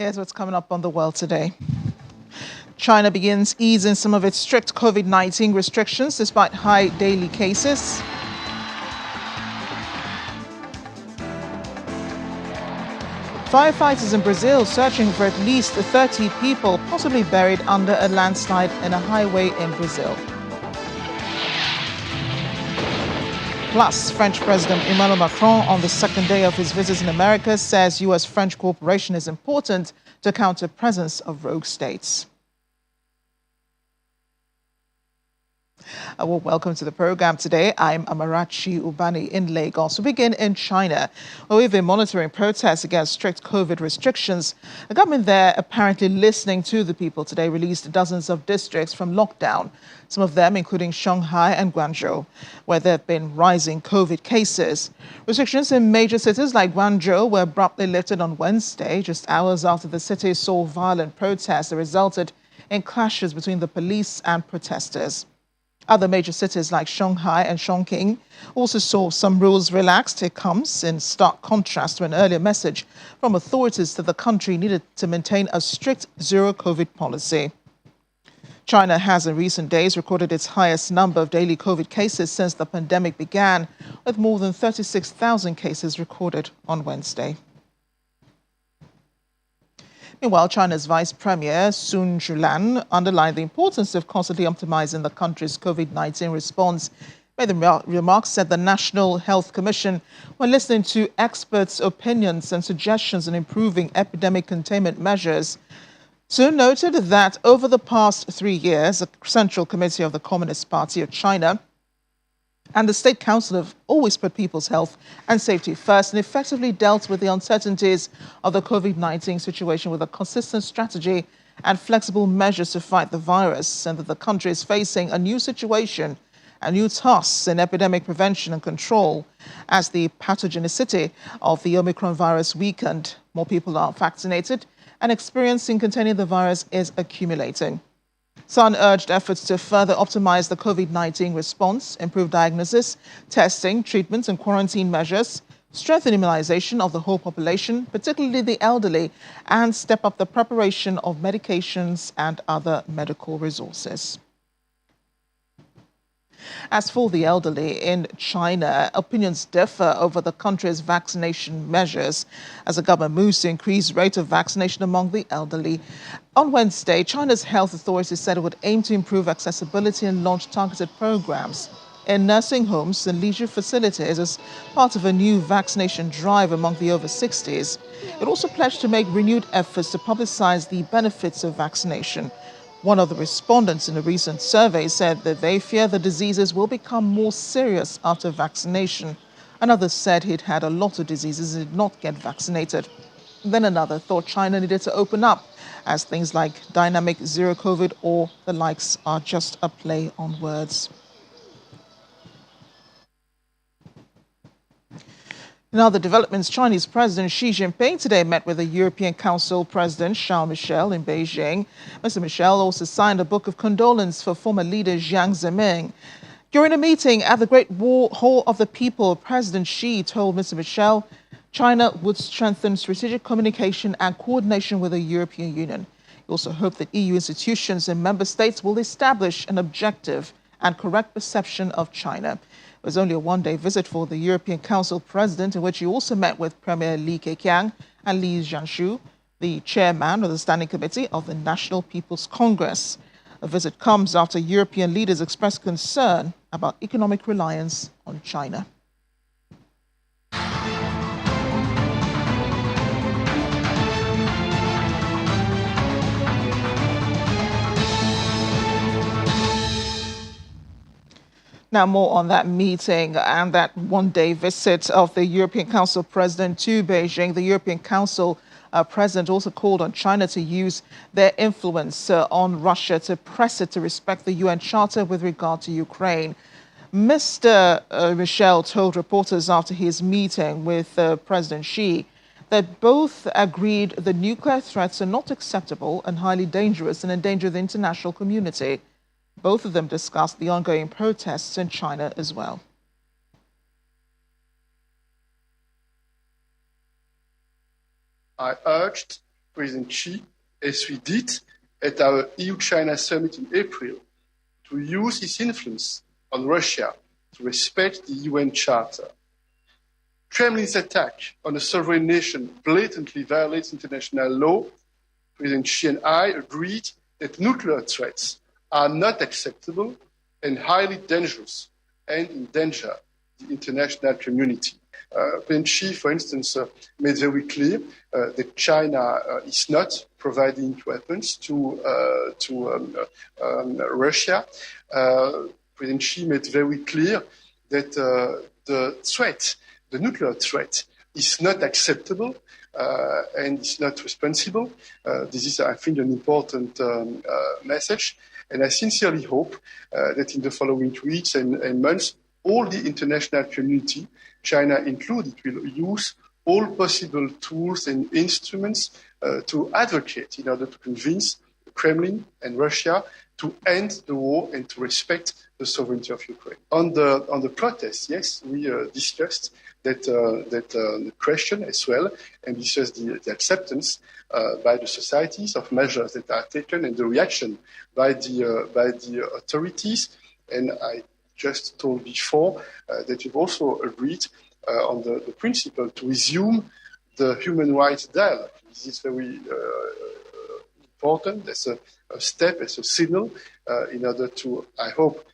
Here's what's coming up on the world today. China begins easing some of its strict COVID-19 restrictions despite high daily cases. Firefighters in Brazil searching for at least 30 people possibly buried under a landslide in a highway in Brazil. Plus, French President Emmanuel Macron, on the second day of his visit in America, says U.S.-French cooperation is important to counter presence of rogue states. Well, welcome to the program today. I'm Amarachi Ubani in Lagos. We begin in China, where we've been monitoring protests against strict COVID restrictions. The government there, apparently listening to the people today, released dozens of districts from lockdown, some of them including Shanghai and Guangzhou, where there have been rising COVID cases. Restrictions in major cities like Guangzhou were abruptly lifted on Wednesday, just hours after the city saw violent protests that resulted in clashes between the police and protesters. Other major cities like Shanghai and Chongqing also saw some rules relaxed. It comes in stark contrast to an earlier message from authorities that the country needed to maintain a strict zero-COVID policy. China has in recent days recorded its highest number of daily COVID cases since the pandemic began, with more than 36,000 cases recorded on Wednesday. Meanwhile, China's Vice Premier Sun Julan underlined the importance of constantly optimizing the country's COVID-19 response. Made the remarks at the National Health Commission when listening to experts' opinions and suggestions on improving epidemic containment measures. Sun noted that over the past 3 years, the Central Committee of the Communist Party of China and the State Council have always put people's health and safety first and effectively dealt with the uncertainties of the COVID-19 situation with a consistent strategy and flexible measures to fight the virus, and that the country is facing a new situation and new tasks in epidemic prevention and control as the pathogenicity of the Omicron virus weakened. More people are vaccinated and experience in containing the virus is accumulating. Sun urged efforts to further optimize the COVID-19 response, improve diagnosis, testing, treatments and quarantine measures, strengthen immunization of the whole population, particularly the elderly, and step up the preparation of medications and other medical resources. As for the elderly in China, opinions differ over the country's vaccination measures as the government moves to increase rate of vaccination among the elderly. On Wednesday, China's health authorities said it would aim to improve accessibility and launch targeted programs in nursing homes and leisure facilities as part of a new vaccination drive among the over 60s. It also pledged to make renewed efforts to publicize the benefits of vaccination. One of the respondents in a recent survey said that they fear the diseases will become more serious after vaccination. Another said he'd had a lot of diseases and did not get vaccinated. Then another thought China needed to open up, as things like dynamic zero COVID or the likes are just a play on words. In other developments, Chinese President Xi Jinping today met with the European Council President Charles Michel in Beijing. Mr. Michel also signed a book of condolence for former leader Jiang Zemin. During a meeting at the Great Hall of the People, President Xi told Mr. Michel China would strengthen strategic communication and coordination with the European Union. He also hoped that EU institutions and member states will establish an objective and correct perception of China. It was only a one-day visit for the European Council President, in which he also met with Premier Li Keqiang and Li Zhanshu, the chairman of the Standing Committee of the National People's Congress. The visit comes after European leaders expressed concern about economic reliance on China. Now, more on that meeting and that one-day visit of the European Council President to Beijing. The European Council President also called on China to use their influence on Russia to press it to respect the UN Charter with regard to Ukraine. Mr. Michel told reporters after his meeting with President Xi that both agreed the nuclear threats are not acceptable and highly dangerous and endanger the international community. Both of them discussed the ongoing protests in China as well. I urged President Xi, as we did at our EU-China summit in April, to use his influence on Russia to respect the UN Charter. Kremlin's attack on a sovereign nation blatantly violates international law. President Xi and I agreed that nuclear threats are not acceptable and highly dangerous and endanger the international community. President Xi, for instance, made very clear that China is not providing weapons to Russia. President Xi made very clear that the nuclear threat is not acceptable and is not responsible. This is, I think, an important message. And I sincerely hope that in the following weeks and months, all the international community, China included, will use all possible tools and instruments to advocate in order to convince the Kremlin and Russia to end the war and to respect the sovereignty of Ukraine. On the protests, yes, we discussed that question as well, and discussed the acceptance by the societies of measures that are taken and the reaction by the authorities. And I just told before that you've also agreed on the principle to resume the human rights dialogue. This is very important as a step, as a signal in order to, I hope,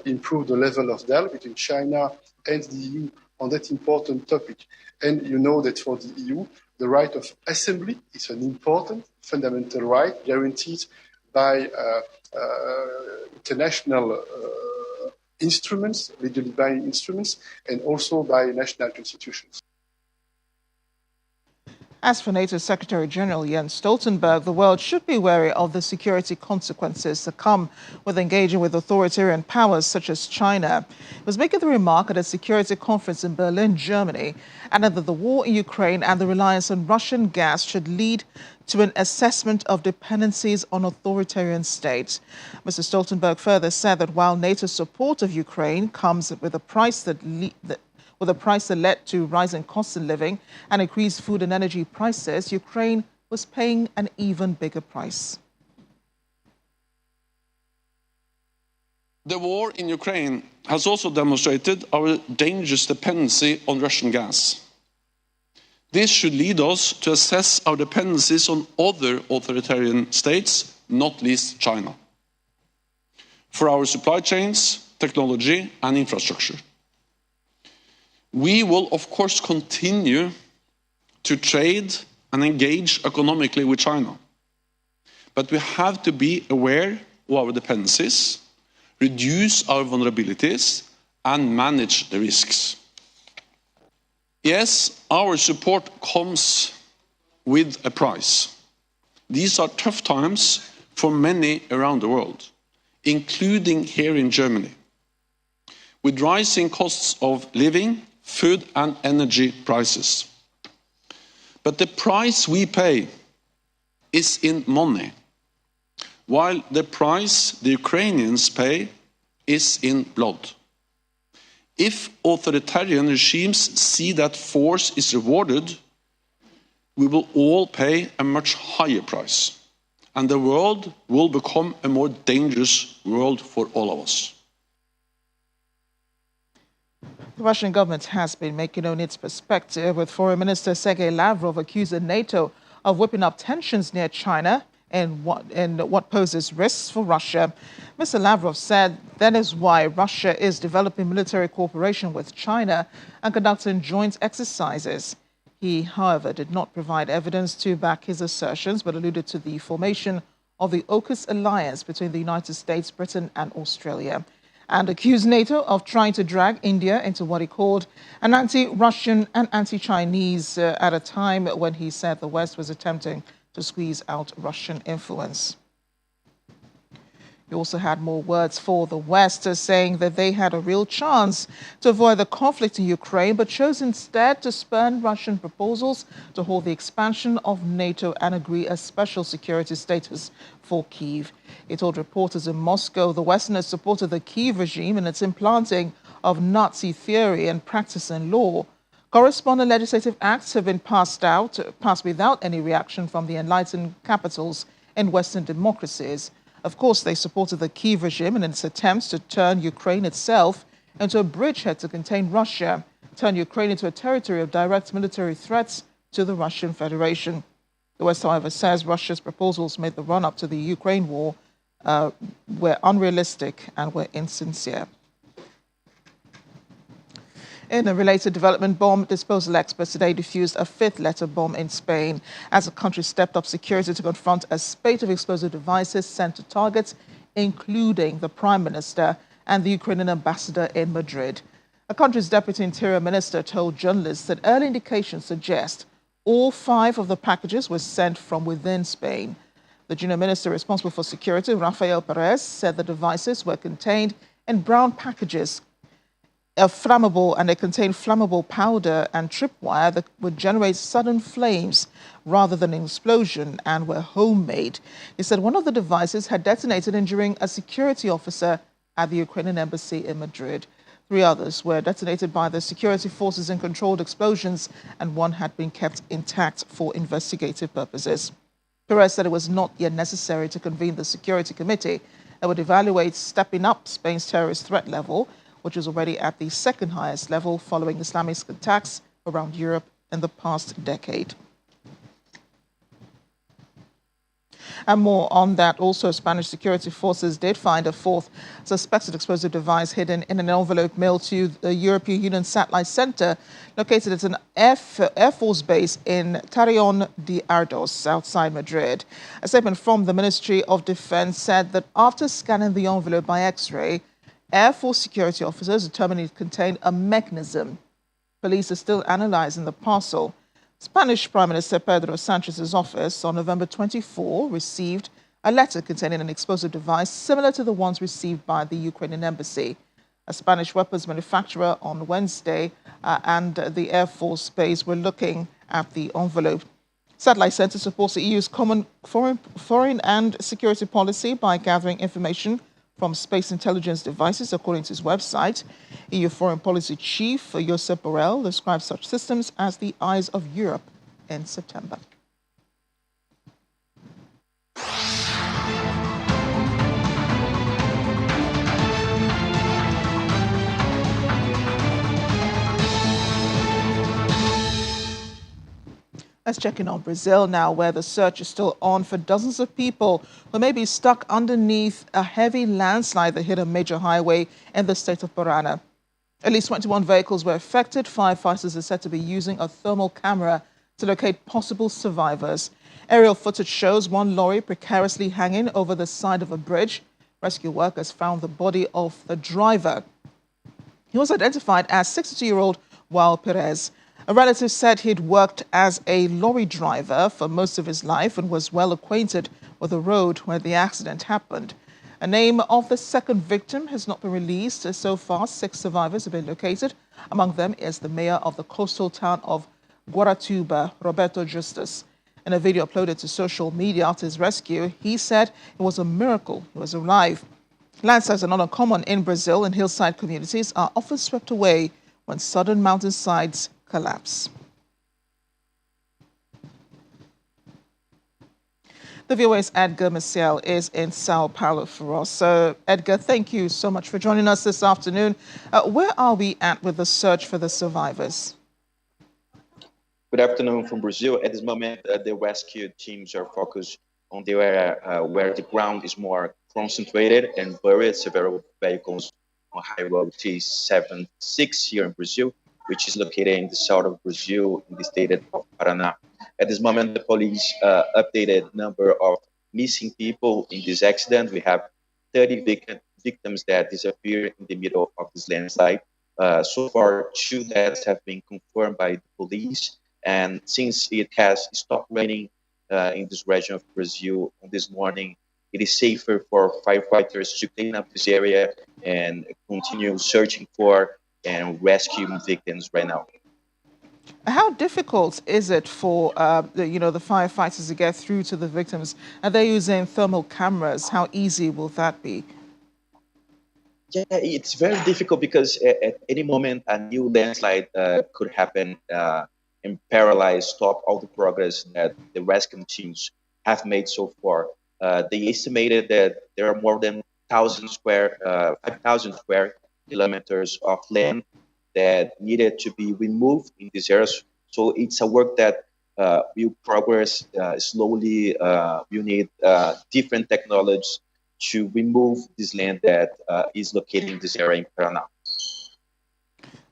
improve the level of dialogue between China and the EU on that important topic. And you know that for the EU, the right of assembly is an important fundamental right guaranteed by international instruments, legally binding instruments, and also by national constitutions. As for NATO Secretary General Jens Stoltenberg, the world should be wary of the security consequences that come with engaging with authoritarian powers such as China. He was making the remark at a security conference in Berlin, Germany, and that the war in Ukraine and the reliance on Russian gas should lead to an assessment of dependencies on authoritarian states. Mr. Stoltenberg further said that while NATO's support of Ukraine comes with a price that led to rising costs of living and increased food and energy prices, Ukraine was paying an even bigger price. The war in Ukraine has also demonstrated our dangerous dependency on Russian gas. This should lead us to assess our dependencies on other authoritarian states, not least China, for our supply chains, technology and infrastructure. We will, of course, continue to trade and engage economically with China. But we have to be aware of our dependencies, reduce our vulnerabilities, and manage the risks. Yes, our support comes with a price. These are tough times for many around the world, including here in Germany, with rising costs of living, food and energy prices. But the price we pay is in money, while the price the Ukrainians pay is in blood. If authoritarian regimes see that force is rewarded, we will all pay a much higher price, and the world will become a more dangerous world for all of us. The Russian government has been making known its perspective, with Foreign Minister Sergei Lavrov accusing NATO of whipping up tensions near China and what poses risks for Russia. Mr. Lavrov said that is why Russia is developing military cooperation with China and conducting joint exercises. He, however, did not provide evidence to back his assertions, but alluded to the formation of the AUKUS alliance between the United States, Britain and Australia, and accused NATO of trying to drag India into what he called an anti-Russian and anti-Chinese at a time when he said the West was attempting to squeeze out Russian influence. He also had more words for the West, saying that they had a real chance to avoid the conflict in Ukraine, but chose instead to spurn Russian proposals to halt the expansion of NATO and agree a special security status for Kyiv. He told reporters in Moscow the Westerners supported the Kyiv regime in its implanting of Nazi theory and practice and law. Corresponding legislative acts have been passed without any reaction from the enlightened capitals in Western democracies. Of course, they supported the Kyiv regime in its attempts to turn Ukraine itself into a bridgehead to contain Russia, turn Ukraine into a territory of direct military threats to the Russian Federation. The West, however, says Russia's proposals made the run-up to the Ukraine war were unrealistic and were insincere. In a related development, bomb disposal experts today defused a fifth letter bomb in Spain as the country stepped up security to confront a spate of explosive devices sent to targets, including the Prime Minister and the Ukrainian ambassador in Madrid. The country's deputy interior minister told journalists that early indications suggest all 5 of the packages were sent from within Spain. The junior minister responsible for security, Rafael Perez, said the devices were contained in brown packages they contain flammable powder and tripwire that would generate sudden flames rather than an explosion and were homemade. He said one of the devices had detonated, injuring a security officer at the Ukrainian embassy in Madrid. 3 others were detonated by the security forces in controlled explosions, and one had been kept intact for investigative purposes. Perez said it was not yet necessary to convene the Security Committee that would evaluate stepping up Spain's terrorist threat level, which is already at the second highest level following Islamist attacks around Europe in the past decade. And more on that, also Spanish security forces did find a 4th suspected explosive device hidden in an envelope mailed to the European Union Satellite Center located at an Air Force base in Torrejón de Ardoz outside Madrid. A statement from the Ministry of Defense said that after scanning the envelope by X-ray, Air Force security officers determined it contained a mechanism. Police are still analyzing the parcel. Spanish Prime Minister Pedro Sanchez's office on November 24 received a letter containing an explosive device similar to the ones received by the Ukrainian embassy. A Spanish weapons manufacturer on Wednesday and the Air Force base were looking at the envelope. Satellite Center supports the EU's common foreign and security policy by gathering information from space intelligence devices, according to his website. EU Foreign Policy Chief Josep Borrell described such systems as the eyes of Europe in September. Let's check in on Brazil now, where the search is still on for dozens of people who may be stuck underneath a heavy landslide that hit a major highway in the state of Parana. At least 21 vehicles were affected. Firefighters are said to be using a thermal camera to locate possible survivors. Aerial footage shows one lorry precariously hanging over the side of a bridge. Rescue workers found the body of the driver. He was identified as 62-year-old João Perez. A relative said he'd worked as a lorry driver for most of his life and was well acquainted with the road where the accident happened. A name of the second victim has not been released. So far, 6 survivors have been located. Among them is the mayor of the coastal town of Guaratuba, Roberto Justus. In a video uploaded to social media after his rescue, he said it was a miracle he was alive. Landslides are not uncommon in Brazil, and hillside communities are often swept away when sudden mountainsides collapse. The VOA's Edgar Maciel is in Sao Paulo for us. So, Edgar, thank you so much for joining us this afternoon. Where are we at with the search for the survivors? Good afternoon from Brazil. At this moment, the rescue teams are focused on the area where the ground is more concentrated and buried. Several vehicles on High Road T76 here in Brazil, which is located in the south of Brazil, in the state of Paraná. At this moment, the police updated number of missing people in this accident. We have 30 victims that disappeared in the middle of this landslide. So far, 2 deaths have been confirmed by the police. And since it has stopped raining in this region of Brazil this morning, it is safer for firefighters to clean up this area and continue searching for and rescuing victims right now. How difficult is it for the firefighters to get through to the victims? Are they using thermal cameras? How easy will that be? Yeah, it's very difficult because at any moment a new landslide could happen and paralyze, stop all the progress that the rescue teams have made so far. They estimated that there are more than 5,000 square kilometers of land that needed to be removed in these areas. So it's a work that will progress slowly. You need different technologies to remove this land that is located in this area in Paraná.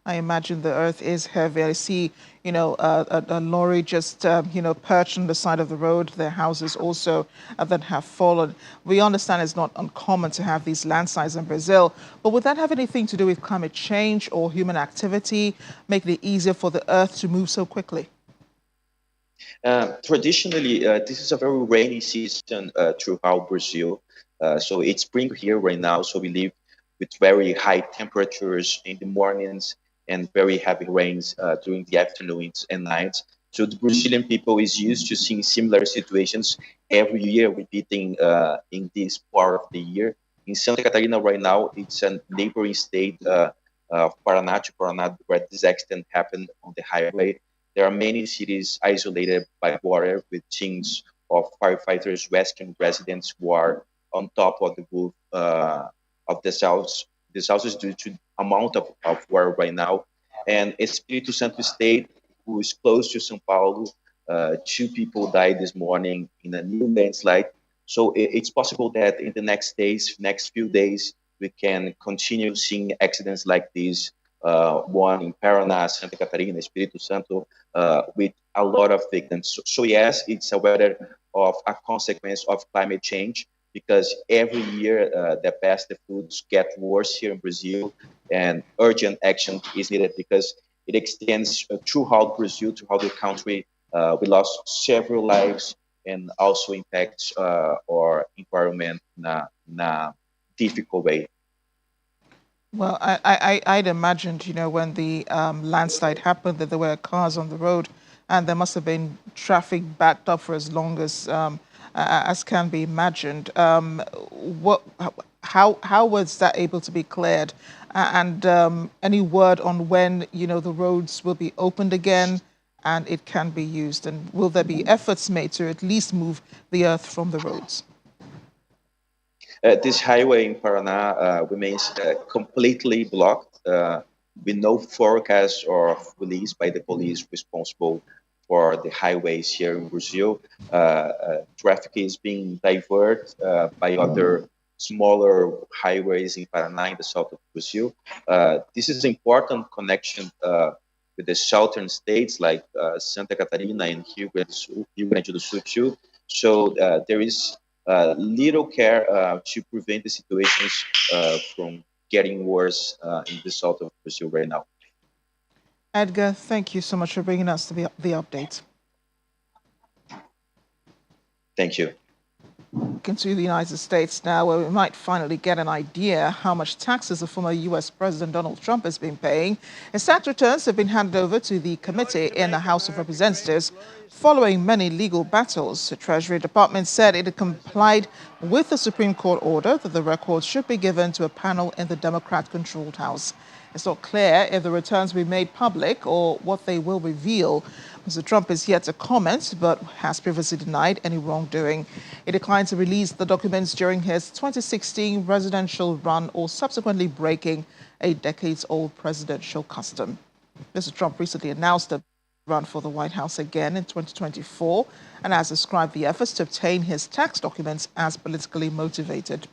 I imagine the earth is heavy. I see, a lorry just, perched on the side of the road. Their houses also that have fallen. We understand it's not uncommon to have these landslides in Brazil, but would that have anything to do with climate change or human activity, making it easier for the earth to move so quickly? Traditionally, this is a very rainy season throughout Brazil. So it's spring here right now. So we live with very high temperatures in the mornings and very heavy rains during the afternoons and nights. So the Brazilian people is used to seeing similar situations every year repeating in this part of the year. In Santa Catarina right now, it's a neighboring state of Paraná, where this accident happened on the highway. There are many cities isolated by water with teams of firefighters rescuing residents who are on top of the roof of this house. This house is due to amount of water right now. And Espírito Santo State, who is close to São Paulo, 2 people died this morning in a new landslide. So it's possible that in the next few days, we can continue seeing accidents like this, one in Paraná, Santa Catarina, Espírito Santo, with a lot of victims. So yes, it's a weather of a consequence of climate change, because every year that passes, the foods get worse here in Brazil, and urgent action is needed because it extends throughout Brazil, throughout the country. We lost several lives and also impacts our environment in a difficult way. Well, I'd imagined, when the landslide happened, that there were cars on the road, and there must have been traffic backed up for as long as can be imagined. How was that able to be cleared? And any word on when, the roads will be opened again and it can be used? And will there be efforts made to at least move the earth from the roads? This highway in Paraná remains completely blocked with no forecast or release by the police responsible for the highways here in Brazil. Traffic is being diverted by other smaller highways in Paraná, in the south of Brazil. This is an important connection with the southern states like Santa Catarina and Rio Grande do Sul too. So there is little care to prevent the situations from getting worse in the south of Brazil right now. Edgar, thank you so much for bringing us the update. Thank you. Into the United States now, where we might finally get an idea how much taxes the former U.S. President Donald Trump has been paying. His tax returns have been handed over to the committee in the House of Representatives following many legal battles. The Treasury Department said it had complied with the Supreme Court order that the records should be given to a panel in the Democrat-controlled House. It's not clear if the returns will be made public or what they will reveal. Mr. Trump is yet to comment, but has previously denied any wrongdoing. He declined to release the documents during his 2016 presidential run or subsequently breaking a decades-old presidential custom. Mr. Trump recently announced a run for the White House again in 2024 and has described the efforts to obtain his tax documents as politically motivated.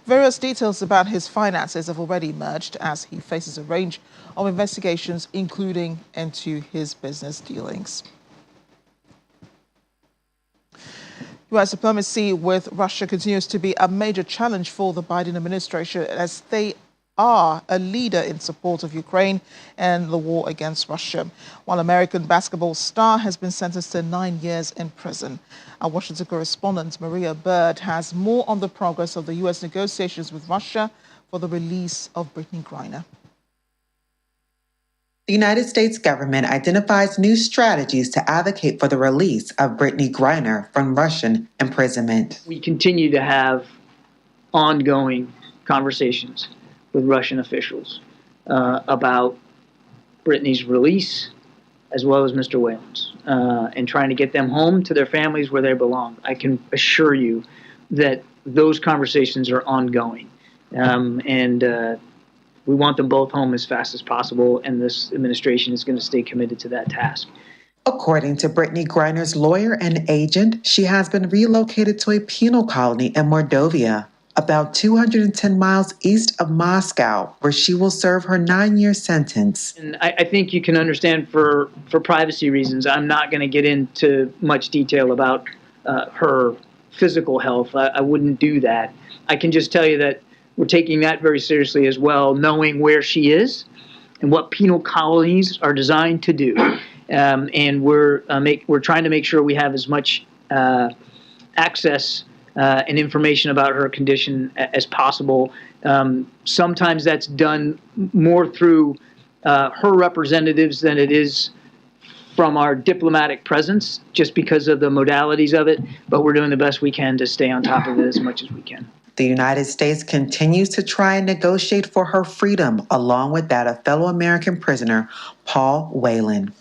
Various details about his finances have already emerged as he faces a range of investigations, including into his business dealings. U.S. diplomacy with Russia continues to be a major challenge for the Biden administration, as they are a leader in support of Ukraine and the war against Russia, while American basketball star has been sentenced to 9 years in prison. Our Washington correspondent Maria Bird has more on the progress of the U.S. negotiations with Russia for the release of Brittany Griner. The United States government identifies new strategies to advocate for the release of Brittany Griner from Russian imprisonment. We continue to have ongoing conversations with Russian officials about Brittany's release, as well as Mr. Whalen's, and trying to get them home to their families where they belong. I can assure you that those conversations are ongoing. And we want them both home as fast as possible, and this administration is going to stay committed to that task. According to Brittany Griner's lawyer and agent, she has been relocated to a penal colony in Mordovia, about 210 miles east of Moscow, where she will serve her 9-year sentence. And I think you can understand for privacy reasons, I'm not going to get into much detail about her physical health. I wouldn't do that. I can just tell you that we're taking that very seriously as well, knowing where she is and what penal colonies are designed to do. And we're trying to make sure we have as much access and information about her condition as possible. Sometimes that's done more through her representatives than it is from our diplomatic presence, just because of the modalities of it. But we're doing the best we can to stay on top of it as much as we can. The United States continues to try and negotiate for her freedom, along with that of fellow American prisoner Paul Whelan.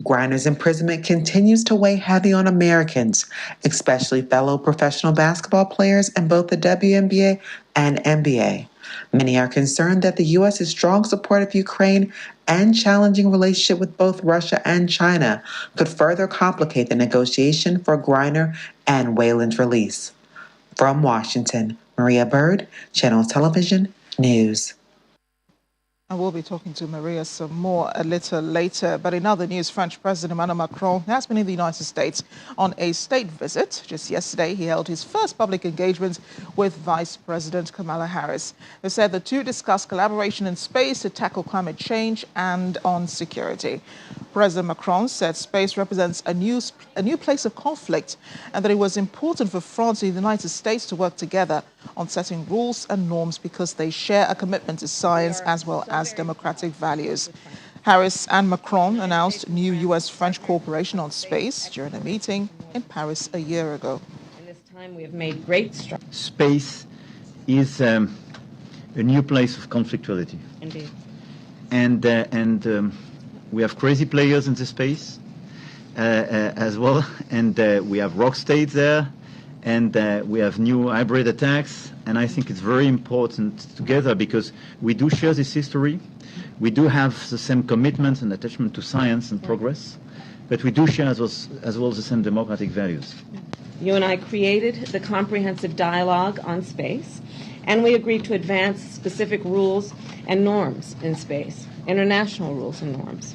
Griner's imprisonment continues to weigh heavy on Americans, especially fellow professional basketball players in both the WNBA and NBA. Many are concerned that the U.S.'s strong support of Ukraine and challenging relationship with both Russia and China could further complicate the negotiation for Griner and Whelan's release. From Washington, Maria Bird, Channel Television News. And we'll be talking to Maria some more a little later. But in other news, French President Emmanuel Macron has been in the United States on a state visit. Just yesterday, he held his first public engagement with Vice President Kamala Harris. They said the two discussed collaboration in space to tackle climate change and on security. President Macron said space represents a new place of conflict and that it was important for France and the United States to work together on setting rules and norms because they share a commitment to science as well as democratic values. Harris and Macron announced new U.S.-French cooperation on space during a meeting in Paris a year ago. In this time, we have made great strides. Space is a new place of conflictuality. Indeed. And we have crazy players in the space as well, and we have rock states there, and we have new hybrid attacks, and I think it's very important together because we do share this history, we do have the same commitment and attachment to science and progress, but we do share as well the same democratic values. You and I created the Comprehensive Dialogue on Space, and we agreed to advance specific rules and norms in space, international rules and norms.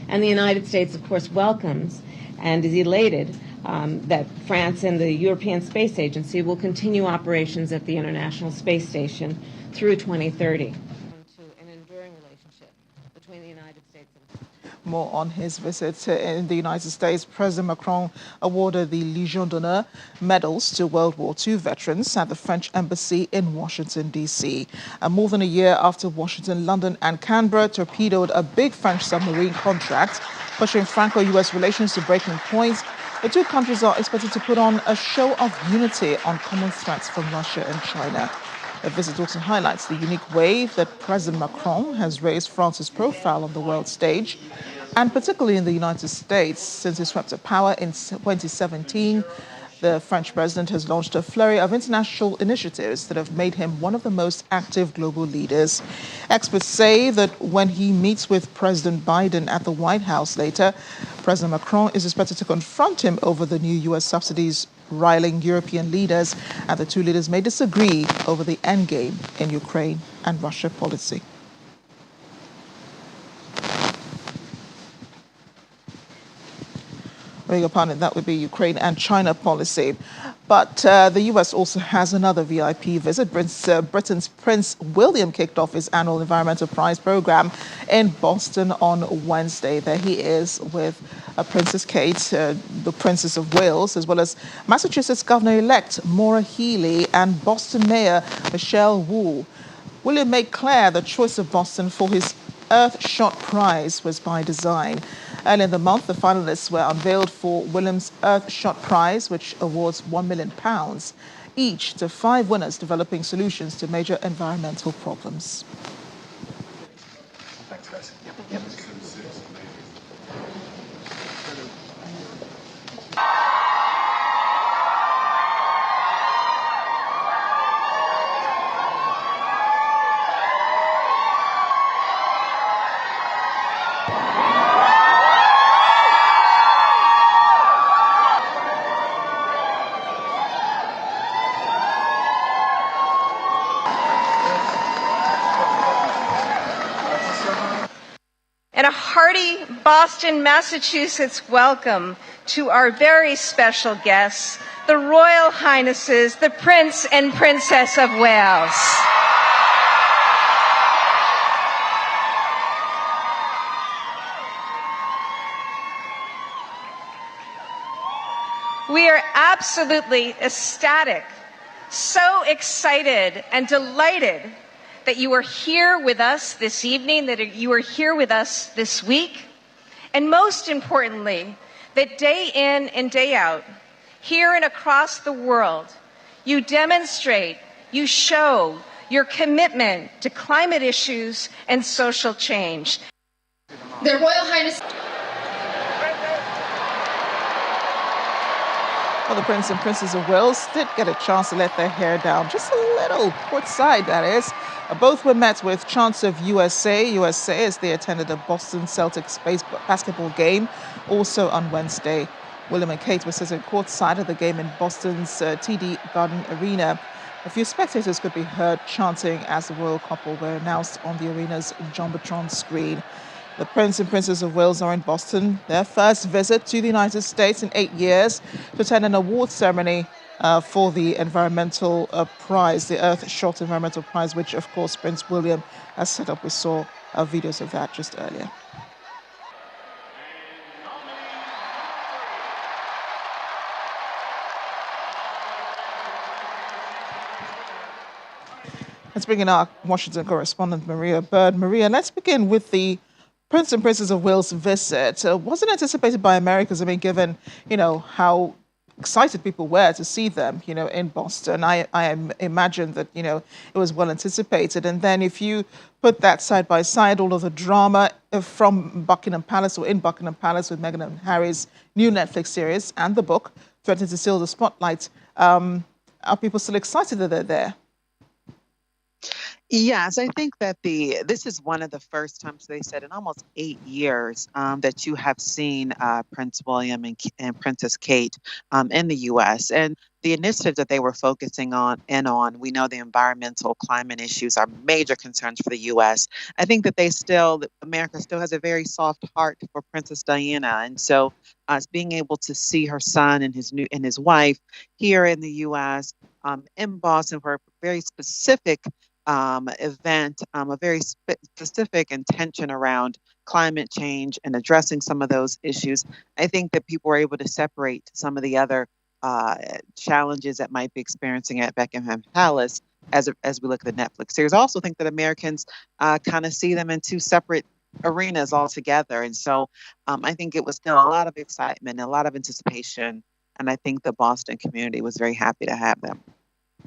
And the United States, of course, welcomes and is elated that France and the European Space Agency will continue operations at the International Space Station through 2030. To an enduring relationship between the United States and More on his visit in the United States. President Macron awarded the Légion d'honneur medals to World War II veterans at the French Embassy in Washington, D.C. More than a year after Washington, London and Canberra torpedoed a big French submarine contract, pushing Franco-US relations to breaking point, the two countries are expected to put on a show of unity on common threats from Russia and China. The visit also highlights the unique way that President Macron has raised France's profile on the world stage, and particularly in the United States. Since he swept to power in 2017, the French president has launched a flurry of international initiatives that have made him one of the most active global leaders. Experts say that when he meets with President Biden at the White House later, President Macron is expected to confront him over the new U.S. subsidies riling European leaders, and the two leaders may disagree over the endgame in Ukraine and Russia policy. Beg your pardon, that would be Ukraine and China policy. But the U.S. also has another VIP visit. Britain's Prince William kicked off his annual Environmental Prize program in Boston on Wednesday. There he is with Princess Kate, the Princess of Wales, as well as Massachusetts Governor-elect Maura Healey and Boston Mayor Michelle Wu. William made clear the choice of Boston for his Earthshot Prize was by design. Earlier in the month, the finalists were unveiled for William's Earthshot Prize, which awards £1 million each to 5 winners developing solutions to major environmental problems. Thanks, guys. And a hearty Boston, Massachusetts welcome to our very special guests, the Royal Highnesses, the Prince and Princess of Wales. We are absolutely ecstatic, so excited and delighted that you are here with us this evening, that you are here with us this week, and most importantly, that day in and day out, here and across the world, you demonstrate, you show your commitment to climate issues and social change. Their Royal Highness. Well, the Prince and Princess of Wales did get a chance to let their hair down, just a little, courtside that is. Both were met with chants of USA as they attended a Boston Celtics basketball game, also on Wednesday. William and Kate were sitting courtside at the game in Boston's TD Garden Arena. A few spectators could be heard chanting as the royal couple were announced on the arena's Jumbotron screen. The Prince and Princess of Wales are in Boston, their first visit to the United States in 8 years, to attend an award ceremony for the environmental prize, the Earth-Shot Environmental Prize, which, of course, Prince William has set up. We saw videos of that just earlier. Let's bring in our Washington correspondent, Maria Bird. Maria, let's begin with the Prince and Princess of Wales visit. Wasn't anticipated by Americans, given, how excited people were to see them, in Boston. I imagine that, it was well anticipated. And then if you put that side by side, all of the drama from Buckingham Palace or in Buckingham Palace with Meghan and Harry's new Netflix series and the book, threatening to steal the spotlight, are people still excited that they're there? Yes, I think that this is one of the first times, they said, in almost 8 years that you have seen Prince William and Princess Kate in the U.S. And the initiatives that they were focusing on, we know the environmental climate issues are major concerns for the U.S. I think that America still has a very soft heart for Princess Diana. And so being able to see her son and his wife here in the U.S., in Boston for a very specific event, a very specific intention around climate change and addressing some of those issues. I think that people were able to separate some of the other challenges that might be experiencing at Buckingham Palace as we look at the Netflix series. I also think that Americans kind of see them in two separate arenas altogether. And so I think it was still a lot of excitement, a lot of anticipation. And I think the Boston community was very happy to have them.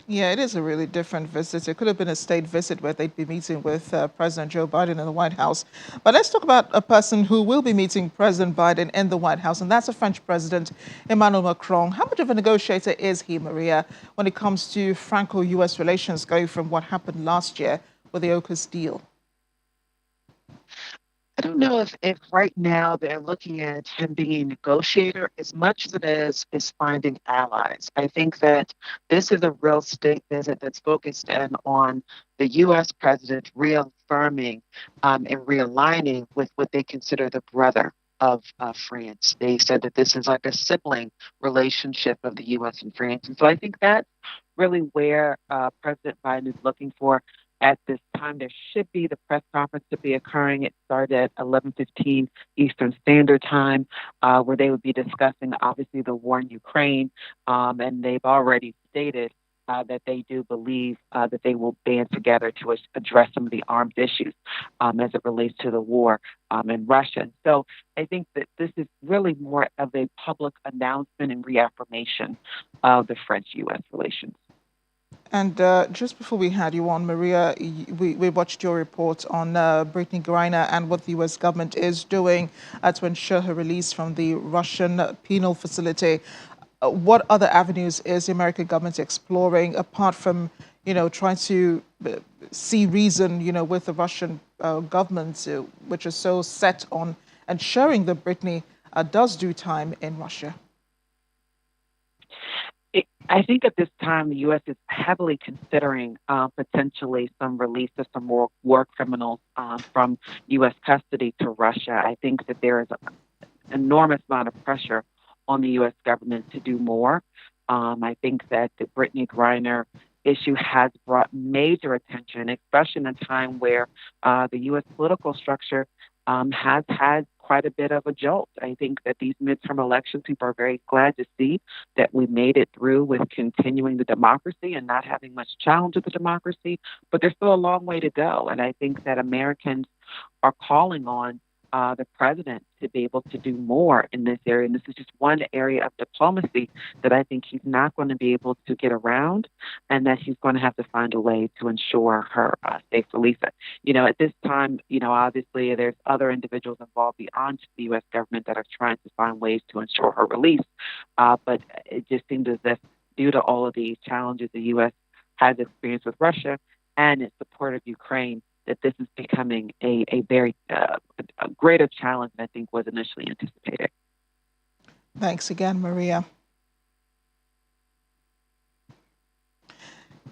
Yeah, it is a really different visit. It could have been a state visit where they'd be meeting with President Joe Biden in the White House. But let's talk about a person who will be meeting President Biden in the White House, and that's the French President Emmanuel Macron. How much of a negotiator is he, Maria, when it comes to Franco-U.S. relations, going from what happened last year with the AUKUS deal? I don't know if right now they're looking at him being a negotiator as much as is finding allies. I think that this is a real state visit that's focused in on the U.S. president reaffirming and realigning with what they consider the brother of France. They said that this is like a sibling relationship of the U.S. and France. And so I think that's really where President Biden is looking for. At this time, there should be the press conference to be occurring. It started at 11:15 Eastern Standard Time, where they would be discussing, obviously, the war in Ukraine. And they've already stated that they do believe that they will band together to address some of the armed issues as it relates to the war in Russia. So I think that this is really more of a public announcement and reaffirmation of the French-U.S. relations. And just before we had you on, Maria, we watched your report on Brittany Griner and what the U.S. government is doing to ensure her release from the Russian penal facility. What other avenues is the American government exploring apart from, trying to see reason, with the Russian government, which is so set on ensuring that Brittany does do time in Russia? I think at this time, the U.S. is heavily considering potentially some release of some more war criminals from U.S. custody to Russia. I think that there is an enormous amount of pressure on the U.S. government to do more. I think that the Brittany Griner issue has brought major attention, especially in a time where the U.S. political structure has had quite a bit of a jolt. I think that these midterm elections, people are very glad to see that we made it through with continuing the democracy and not having much challenge of the democracy, but there's still a long way to go. And I think that Americans are calling on the president to be able to do more in this area. And this is just one area of diplomacy that I think he's not going to be able to get around, and that he's going to have to find a way to ensure her safe release. At this time, obviously there's other individuals involved beyond the U.S. government that are trying to find ways to ensure her release. But it just seems as if, due to all of the challenges the U.S. has experienced with Russia and its support of Ukraine, that this is becoming a very a greater challenge than I think was initially anticipated. Thanks again, Maria.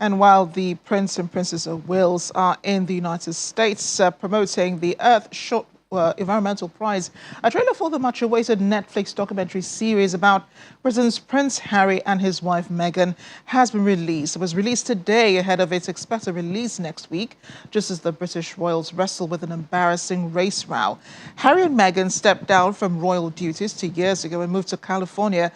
And while the Prince and Princess of Wales are in the United States promoting the Earth Short Environmental Prize, a trailer for the much-awaited Netflix documentary series about Britain's Prince Harry and his wife Meghan has been released. It was released today ahead of its expected release next week, just as the British royals wrestle with an embarrassing race row. Harry and Meghan stepped down from royal duties 2 years ago and moved to California,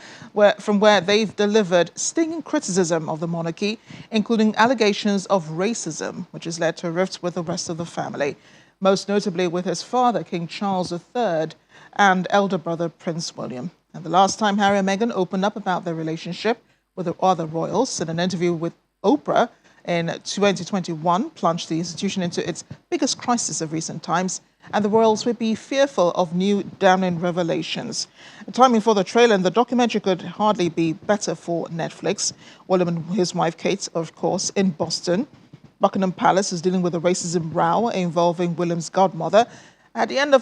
from where they've delivered stinging criticism of the monarchy, including allegations of racism, which has led to a rift with the rest of the family, most notably with his father, King Charles III, and elder brother, Prince William. And the last time Harry and Meghan opened up about their relationship with the other royals in an interview with Oprah in 2021 plunged the institution into its biggest crisis of recent times, and the royals would be fearful of new damning revelations. The timing for the trailer and the documentary could hardly be better for Netflix. William and his wife Kate, of course, in Boston. Buckingham Palace is dealing with a racism row involving William's godmother. At the end,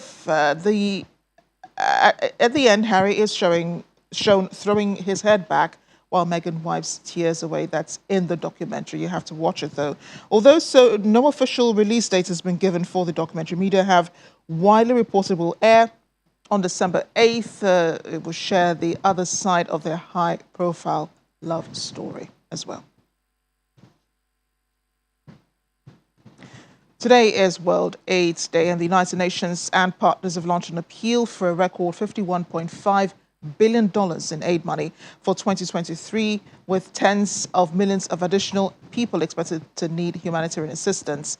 Harry is shown throwing his head back while Meghan wipes tears away. That's in the documentary. You have to watch it, though. Although no official release date has been given for the documentary, media have widely reported it will air on December 8th. It will share the other side of their high-profile love story as well. Today is World AIDS Day, and the United Nations and partners have launched an appeal for a record $51.5 billion in aid money for 2023, with tens of millions of additional people expected to need humanitarian assistance.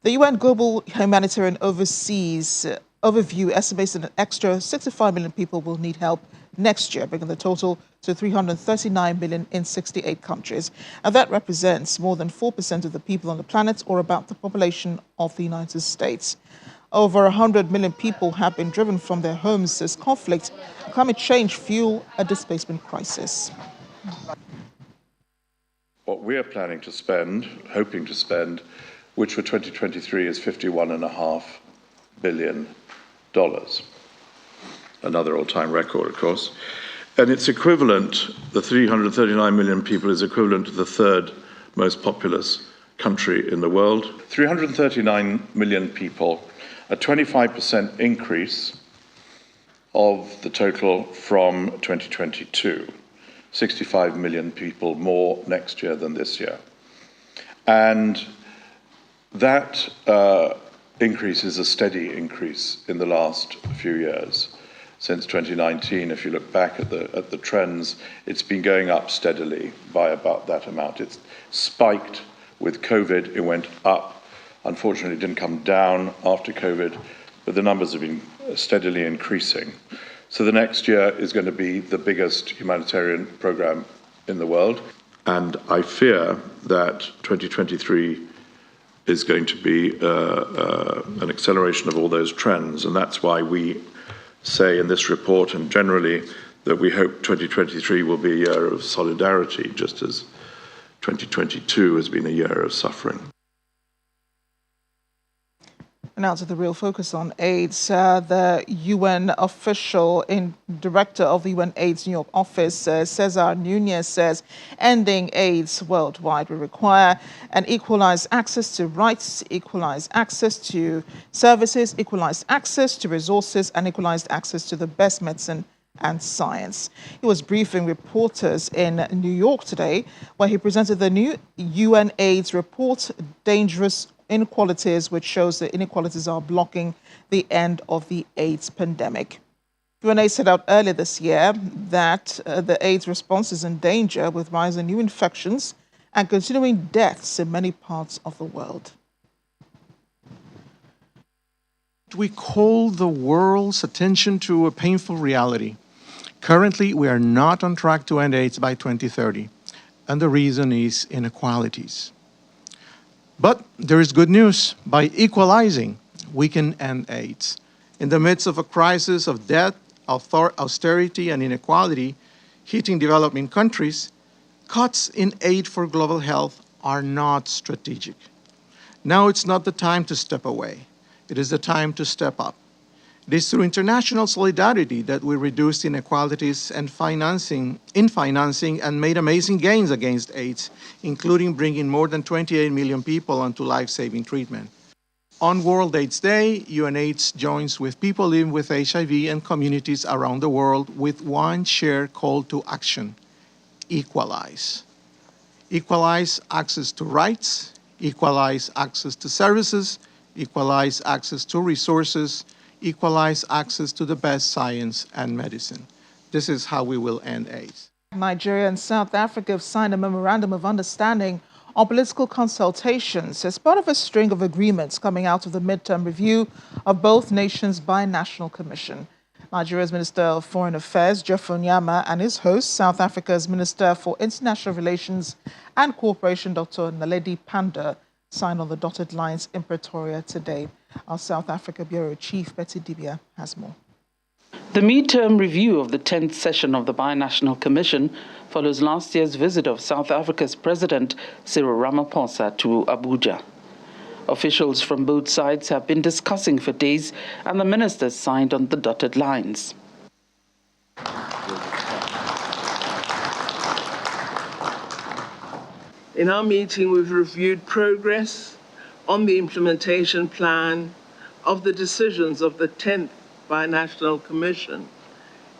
The UN Global Humanitarian Overview estimates that an extra 65 million people will need help next year, bringing the total to 339 million in 68 countries. And that represents more than 4% of the people on the planet, or about the population of the United States. Over 100 million people have been driven from their homes as conflict and climate change fuel a displacement crisis. What we're planning to spend, hoping to spend, which for 2023 is $51.5 billion. Another all-time record, of course. And it's equivalent, the 339 million people is equivalent to the third most populous country in the world. 339 million people, a 25% increase of the total from 2022. 65 million people more next year than this year. And that increase is a steady increase in the last few years. Since 2019, if you look back at the trends, it's been going up steadily by about that amount. It's spiked with COVID, it went up. Unfortunately, it didn't come down after COVID, but the numbers have been steadily increasing. So the next year is going to be the biggest humanitarian program in the world. And I fear that 2023 is going to be an acceleration of all those trends. And that's why we say in this report and generally that we hope 2023 will be a year of solidarity, just as 2022 has been a year of suffering. Now to the real focus on AIDS. The UN official director of the UN AIDS New York office, Cesar Nunez, says ending AIDS worldwide will require an equalized access to rights, equalized access to services, equalized access to resources, and equalized access to the best medicine and science. He was briefing reporters in New York today, where he presented the new UN AIDS report, Dangerous Inequalities, which shows that inequalities are blocking the end of the AIDS pandemic. UNAIDS set out earlier this year that the AIDS response is in danger with rising new infections and continuing deaths in many parts of the world. We call the world's attention to a painful reality. Currently, we are not on track to end AIDS by 2030, and the reason is inequalities. But there is good news. By equalizing, we can end AIDS. In the midst of a crisis of debt, austerity, and inequality hitting developing countries, cuts in aid for global health are not strategic. Now it's not the time to step away. It is the time to step up. It is through international solidarity that we reduced inequalities and financing and made amazing gains against AIDS, including bringing more than 28 million people onto life-saving treatment. On World AIDS Day, UNAIDS joins with people living with HIV and communities around the world with one shared call to action: equalize. Equalize access to rights, equalize access to services, equalize access to resources, equalize access to the best science and medicine. This is how we will end AIDS. Nigeria and South Africa have signed a memorandum of understanding on political consultations as part of a string of agreements coming out of the midterm review of both nations' binational commission. Nigeria's Minister of Foreign Affairs, Jeff Onyama, and his host, South Africa's Minister for International Relations and Cooperation, Dr. Naledi Pandor, signed on the dotted lines in Pretoria today. Our South Africa Bureau Chief, Betty Dibia, has more. The midterm review of the 10th session of the Binational Commission follows last year's visit of South Africa's President Cyril Ramaphosa to Abuja. Officials from both sides have been discussing for days, and the ministers signed on the dotted lines. In our meeting, we've reviewed progress on the implementation plan of the decisions of the 10th Binational Commission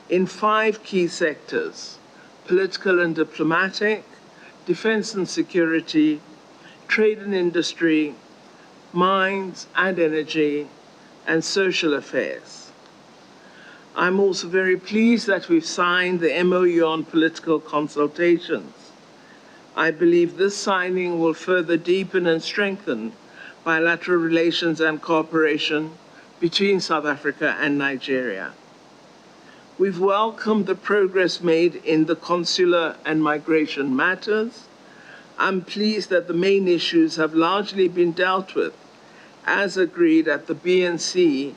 in 5 key sectors: political and diplomatic, defense and security, trade and industry, mines and energy, and social affairs. I'm also very pleased that we've signed the MOU on political consultations. I believe this signing will further deepen and strengthen bilateral relations and cooperation between South Africa and Nigeria. We've welcomed the progress made in the consular and migration matters. I'm pleased that the main issues have largely been dealt with, as agreed at the BNC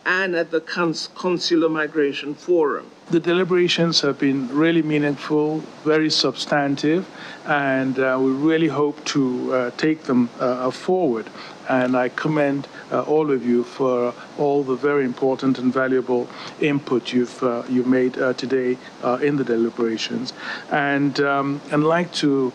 and at the Consular Migration Forum. The deliberations have been really meaningful, very substantive, and we really hope to take them forward. And I commend all of you for all the very important and valuable input you've made today in the deliberations. And I'd like to,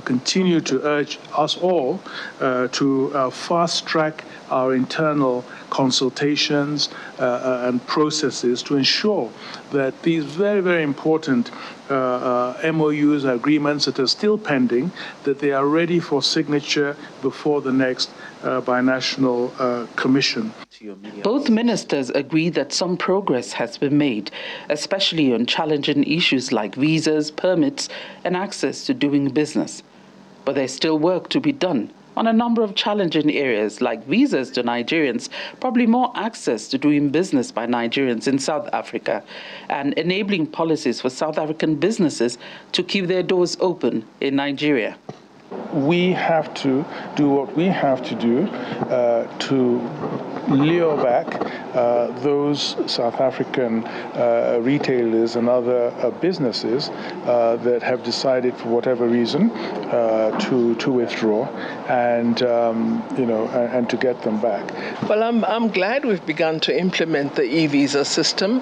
continue to urge us all to fast track our internal consultations and processes to ensure that these very, very important MOUs, agreements that are still pending, that they are ready for signature before the next binational commission. Both ministers agree that some progress has been made, especially on challenging issues like visas, permits, and access to doing business. But there's still work to be done on a number of challenging areas like visas to Nigerians, probably more access to doing business by Nigerians in South Africa, and enabling policies for South African businesses to keep their doors open in Nigeria. We have to do what we have to do to lure back those South African retailers and other businesses that have decided, for whatever reason, to withdraw, and and to get them back. Well, I'm glad we've begun to implement the e-visa system.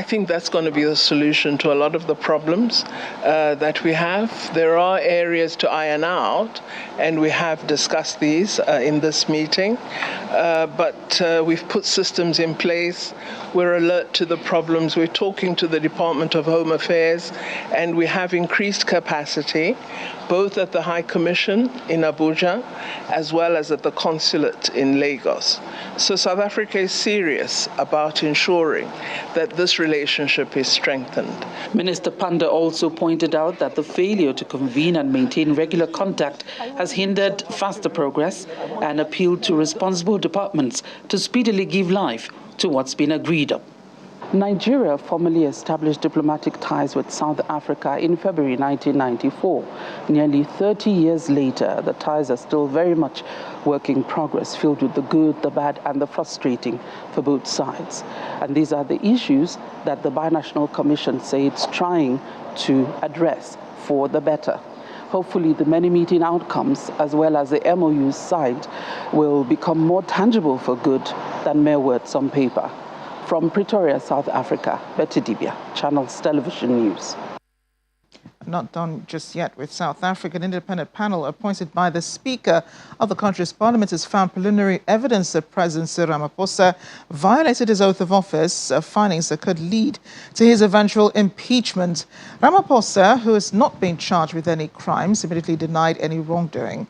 I think that's going to be the solution to a lot of the problems that we have. There are areas to iron out, and we have discussed these in this meeting, but we've put systems in place. We're alert to the problems. We're talking to the Department of Home Affairs, and we have increased capacity, both at the High Commission in Abuja, as well as at the consulate in Lagos. So South Africa is serious about ensuring that this relationship is strengthened. Minister Panda also pointed out that the failure to convene and maintain regular contact has hindered faster progress, and appealed to responsible departments to speedily give life to what's been agreed on. Nigeria formally established diplomatic ties with South Africa in February 1994. Nearly 30 years later, the ties are still very much work in progress, filled with the good, the bad, and the frustrating for both sides. And these are the issues that the Binational Commission say it's trying to address for the better. Hopefully, the many meeting outcomes, as well as the MOUs signed, will become more tangible for good than mere words on paper. From Pretoria, South Africa, Betty Dibia, Channels Television News. Not done just yet with South Africa. An independent panel appointed by the Speaker of the country's parliament has found preliminary evidence that President Cyril Ramaphosa violated his oath of office, findings that could lead to his eventual impeachment. Ramaphosa, who has not been charged with any crimes, immediately denied any wrongdoing.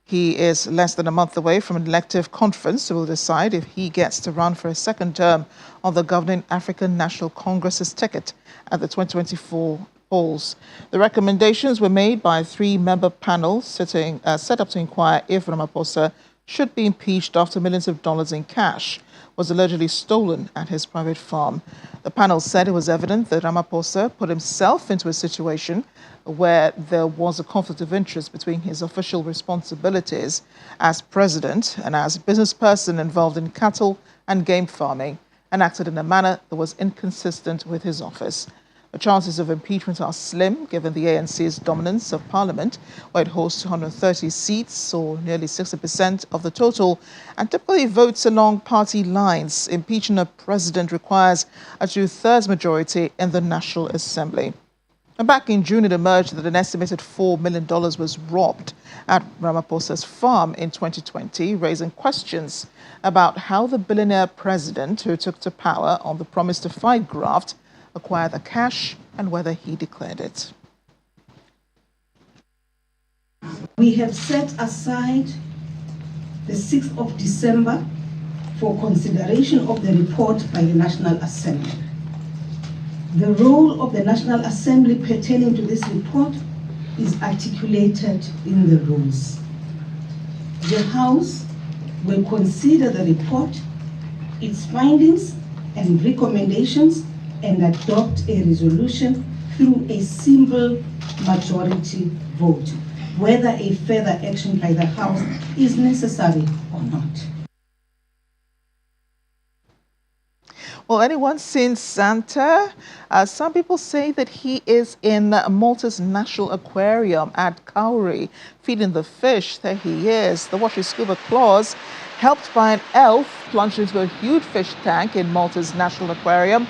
He is less than a month away from an elective conference that will decide if he gets to run for a second term on the governing African National Congress's ticket at the 2024 polls. The recommendations were made by a three-member panel set up to inquire if Ramaphosa should be impeached after millions of dollars in cash was allegedly stolen at his private farm. The panel said it was evident that Ramaphosa put himself into a situation where there was a conflict of interest between his official responsibilities as president and as a business person involved in cattle and game farming, and acted in a manner that was inconsistent with his office. The chances of impeachment are slim, given the ANC's dominance of parliament, where it holds 230 seats, or nearly 60% of the total, and typically votes along party lines. Impeaching a president requires a two-thirds majority in the National Assembly. And back in June, it emerged that an estimated $4 million was robbed at Ramaphosa's farm in 2020, raising questions about how the billionaire president, who took to power on the promise to fight graft, acquired the cash and whether he declared it. We have set aside the 6th of December for consideration of the report by the National Assembly. The role of the National Assembly pertaining to this report is articulated in the rules. The House will consider the report, its findings and recommendations, and adopt a resolution through a simple majority vote, whether a further action by the House is necessary or not. Well, anyone seen Santa? Some people say that he is in Malta's National Aquarium at Cowrie, feeding the fish. There he is. The watery scuba claws, helped by an elf, plunged into a huge fish tank in Malta's National Aquarium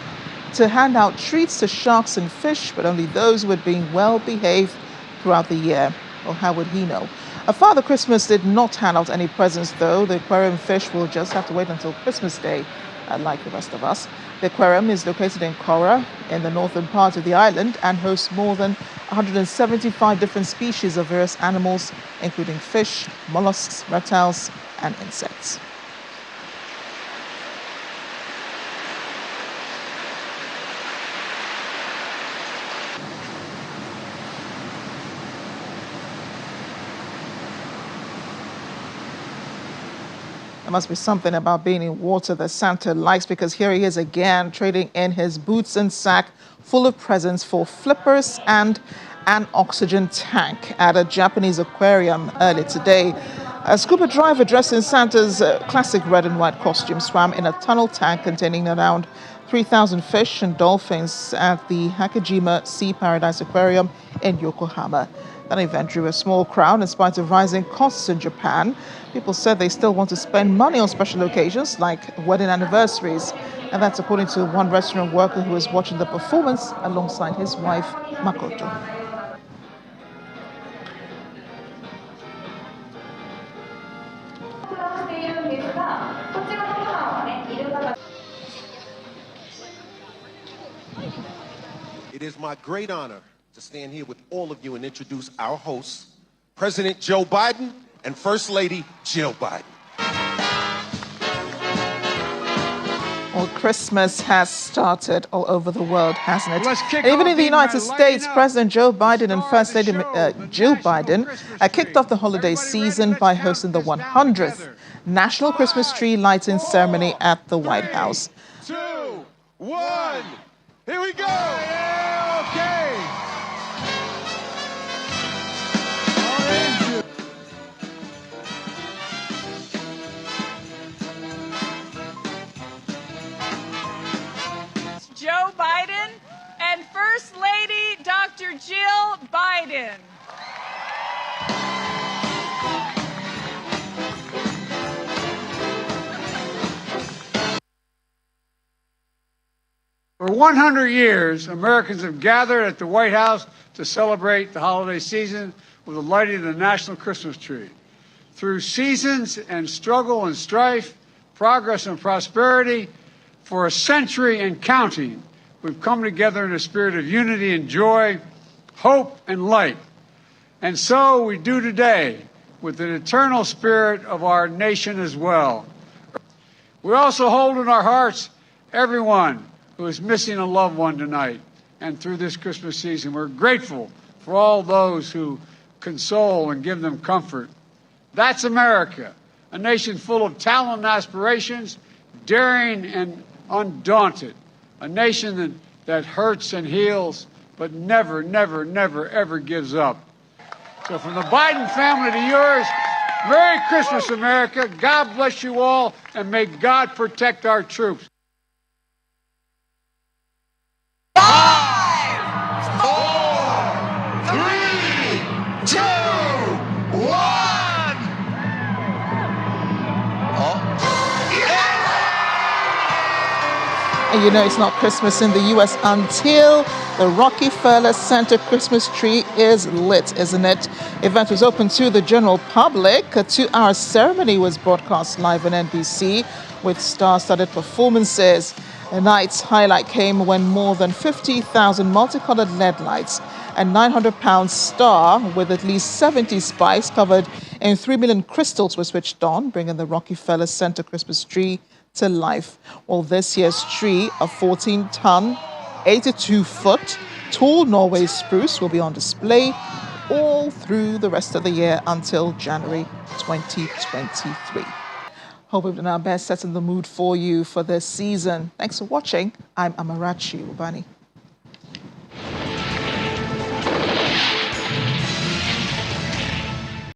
to hand out treats to sharks and fish, but only those who had been well behaved throughout the year. Well, how would he know? Father Christmas did not hand out any presents, though. The aquarium fish will just have to wait until Christmas Day, like the rest of us. The aquarium is located in Kora, in the northern part of the island, and hosts more than 175 different species of various animals, including fish, mollusks, reptiles, and insects. There must be something about being in water that Santa likes, because here he is again, trading in his boots and sack full of presents for flippers and an oxygen tank at a Japanese aquarium early today. A scuba diver dressed in Santa's classic red and white costume swam in a tunnel tank containing around 3,000 fish and dolphins at the Hakejima Sea Paradise Aquarium in Yokohama. That event drew a small crowd in spite of rising costs in Japan. People said they still want to spend money on special occasions like wedding anniversaries. And that's according to one restaurant worker who was watching the performance alongside his wife, Makoto. It is my great honor to stand here with all of you and introduce our hosts, President Joe Biden and First Lady Jill Biden. Well, Christmas has started all over the world, hasn't it? Even in the United States, President Joe Biden and First Lady Jill Biden kicked off the holiday season by hosting the 100th National Christmas Tree Lighting Ceremony at the White House. 2, 1, here we go! Yeah, okay! Joe Biden and First Lady Dr. Jill Biden. For 100 years, Americans have gathered at the White House to celebrate the holiday season with the lighting of the national Christmas tree. Through seasons and struggle and strife, progress and prosperity, for a century and counting, we've come together in a spirit of unity and joy, hope and light. And so we do today with an eternal spirit of our nation as well. We also hold in our hearts everyone who is missing a loved one tonight. And through this Christmas season, we're grateful for all those who console and give them comfort. That's America, a nation full of talent and aspirations, daring and undaunted, a nation that hurts and heals, but never, never, never, ever gives up. So from the Biden family to yours, Merry Christmas, America. God bless you all, and may God protect our troops. 5, 4, 3, 2, 1. And you know it's not Christmas in the U.S. until the Rockefeller Center Christmas tree is lit, isn't it? The event was open to the general public. A 2-hour ceremony was broadcast live on NBC with star-studded performances. The night's highlight came when more than 50,000 multicolored LED lights and 900-pound star with at least 70 spikes covered in 3 million crystals were switched on, bringing the Rockefeller Center Christmas tree to life. Well, this year's tree, a 14-ton, 82-foot tall Norway spruce, will be on display all through the rest of the year until January 2023. Hope we've done our best setting the mood for you for this season. Thanks for watching. I'm Amarachi Ubani.